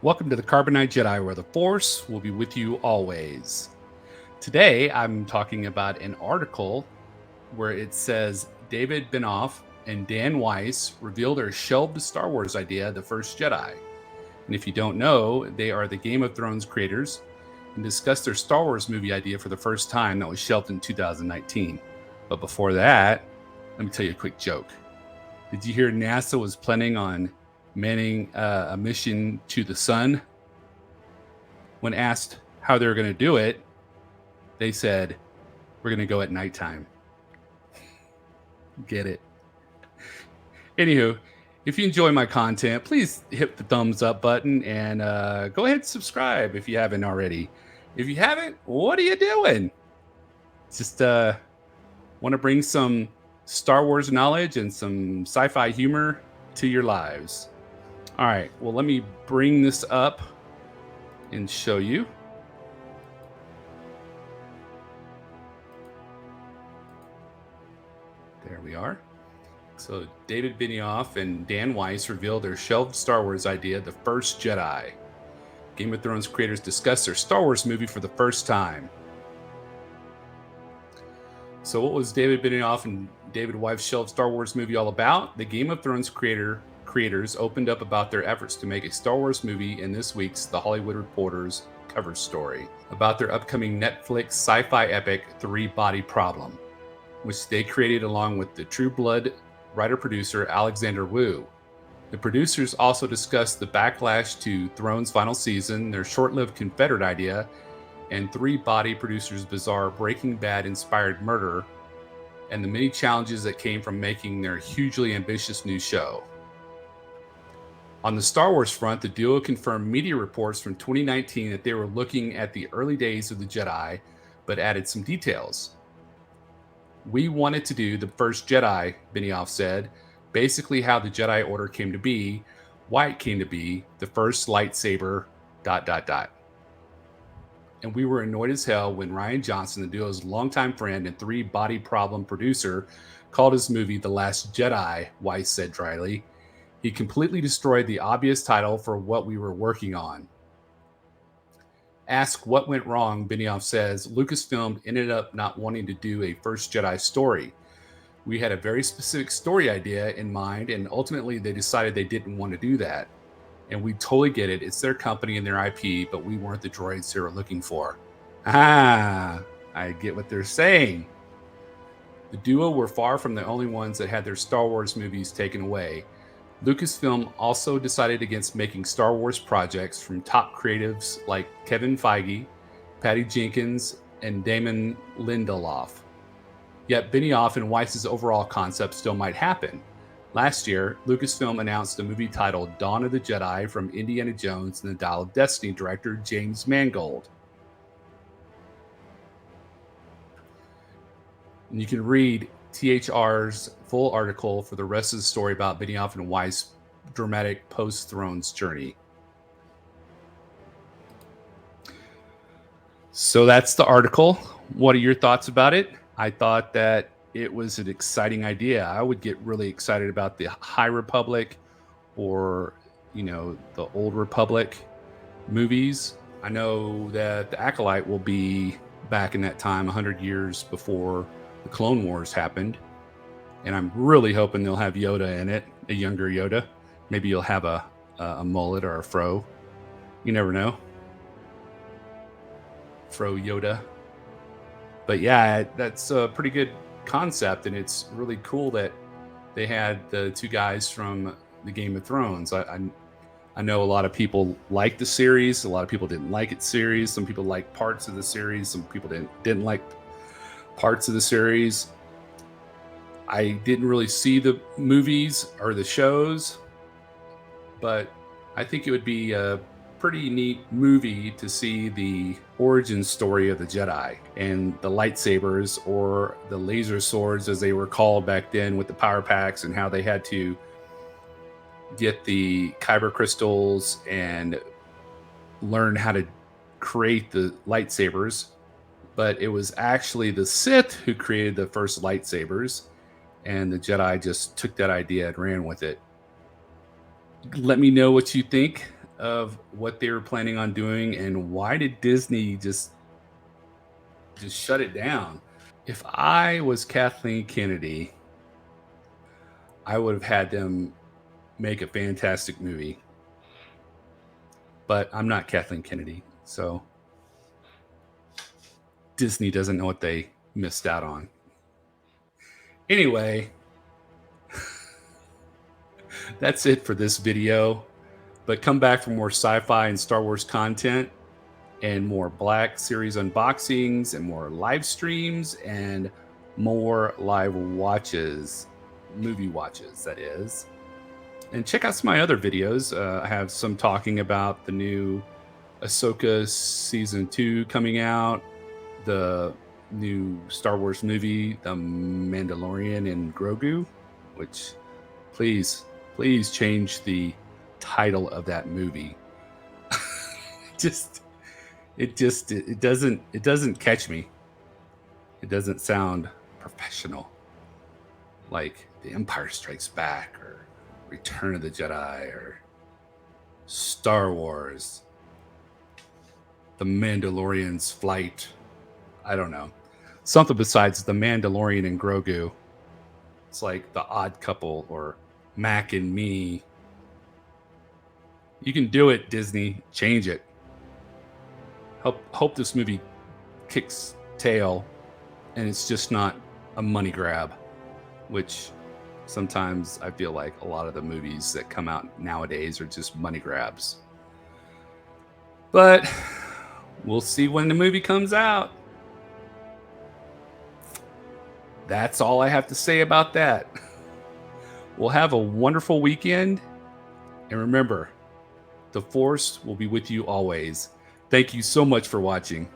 Welcome to the Carbonite Jedi, where the Force will be with you always. Today, I'm talking about an article where it says David Benioff and Dan Weiss reveal their shelved Star Wars idea, The First Jedi. And if you don't know, they are the Game of Thrones creators and discussed their Star Wars movie idea for the first time that was shelved in 2019. But before that, let me tell you a quick joke. Did you hear NASA was planning on manning a mission to the sun? When asked how they were going to do it, they said, "We're going to go at nighttime." Get it? Anywho, if you enjoy my content, please hit the thumbs up button and go ahead and subscribe if you haven't already. If you haven't, what are you doing? Just want to bring some Star Wars knowledge and some sci-fi humor to your lives. All right, well, let me bring this up and show you. There we are. So David Benioff and Dan Weiss revealed their shelved Star Wars idea, The First Jedi. Game of Thrones creators discussed their Star Wars movie for the first time. So what was David Benioff and David Weiss's shelved Star Wars movie all about? The Game of Thrones creators opened up about their efforts to make a Star Wars movie in this week's The Hollywood Reporter's cover story about their upcoming Netflix sci-fi epic Three Body Problem, which they created along with the True Blood writer-producer Alexander Wu. The producers also discussed the backlash to Thrones' final season, their short-lived Confederate idea, and Three Body producers' bizarre Breaking Bad-inspired murder, and the many challenges that came from making their hugely ambitious new show. On the Star Wars front, the duo confirmed media reports from 2019 that they were looking at the early days of the Jedi, but added some details. "We wanted to do The First Jedi," Benioff said, "basically how the Jedi Order came to be, why it came to be, the first lightsaber, ... And we were annoyed as hell when Rian Johnson, the duo's longtime friend and Three Body Problem producer, called his movie The Last Jedi," Weiss said dryly. "He completely destroyed the obvious title for what we were working on." Asked what went wrong, Benioff says, "Lucasfilm ended up not wanting to do a First Jedi story. We had a very specific story idea in mind, and ultimately they decided they didn't want to do that. And we totally get it. It's their company and their IP, but we weren't the droids they were looking for." Ah, I get what they're saying. The duo were far from the only ones that had their Star Wars movies taken away. Lucasfilm also decided against making Star Wars projects from top creatives like Kevin Feige, Patty Jenkins, and Damon Lindelof. Yet Benioff and Weiss's overall concept still might happen. Last year, Lucasfilm announced a movie titled Dawn of the Jedi from Indiana Jones and the Dial of Destiny director James Mangold. And you can read THR's full article for the rest of the story about Benioff and Weiss' dramatic post-Thrones journey. So that's the article. What are your thoughts about it? I thought that it was an exciting idea. I would get really excited about the High Republic or, the Old Republic movies. I know that the Acolyte will be back in that time, 100 years before the Clone Wars happened. And I'm really hoping they'll have Yoda in it, a younger Yoda. Maybe you'll have a mullet or a fro. You never know. Fro Yoda. But yeah, that's a pretty good concept, and it's really cool that they had the two guys from the Game of Thrones. I know a lot of people like the series. A lot of people didn't like it series. Some people liked parts of the series. Some people didn't like parts of the series. I didn't really see the movies or the shows, but I think it would be a pretty neat movie to see the origin story of the Jedi and the lightsabers, or the laser swords as they were called back then, with the power packs, and how they had to get the kyber crystals and learn how to create the lightsabers. But it was actually the Sith who created the first lightsabers, and the Jedi just took that idea and ran with it. Let me know what you think of what they were planning on doing, and why did Disney just shut it down? If I was Kathleen Kennedy, I would have had them make a fantastic movie. But I'm not Kathleen Kennedy, so Disney doesn't know what they missed out on. Anyway, that's it for this video. But come back for more sci-fi and Star Wars content, and more Black Series unboxings, and more live streams, and more live watches, movie watches, that is. And check out some of my other videos. I have some talking about the new Ahsoka Season 2 coming out, the new Star Wars movie, The Mandalorian and Grogu, which please change the title of that movie. It doesn't catch me. It doesn't sound professional, like The Empire Strikes Back or Return of the Jedi or Star Wars, The Mandalorian's Flight. I don't know. Something besides The Mandalorian and Grogu. It's like The Odd Couple or Mac and Me. You can do it, Disney. Change it. Hope this movie kicks tail and it's just not a money grab, which sometimes I feel like a lot of the movies that come out nowadays are just money grabs. But we'll see when the movie comes out. That's all I have to say about that. We'll have a wonderful weekend. And remember, the Force will be with you always. Thank you so much for watching.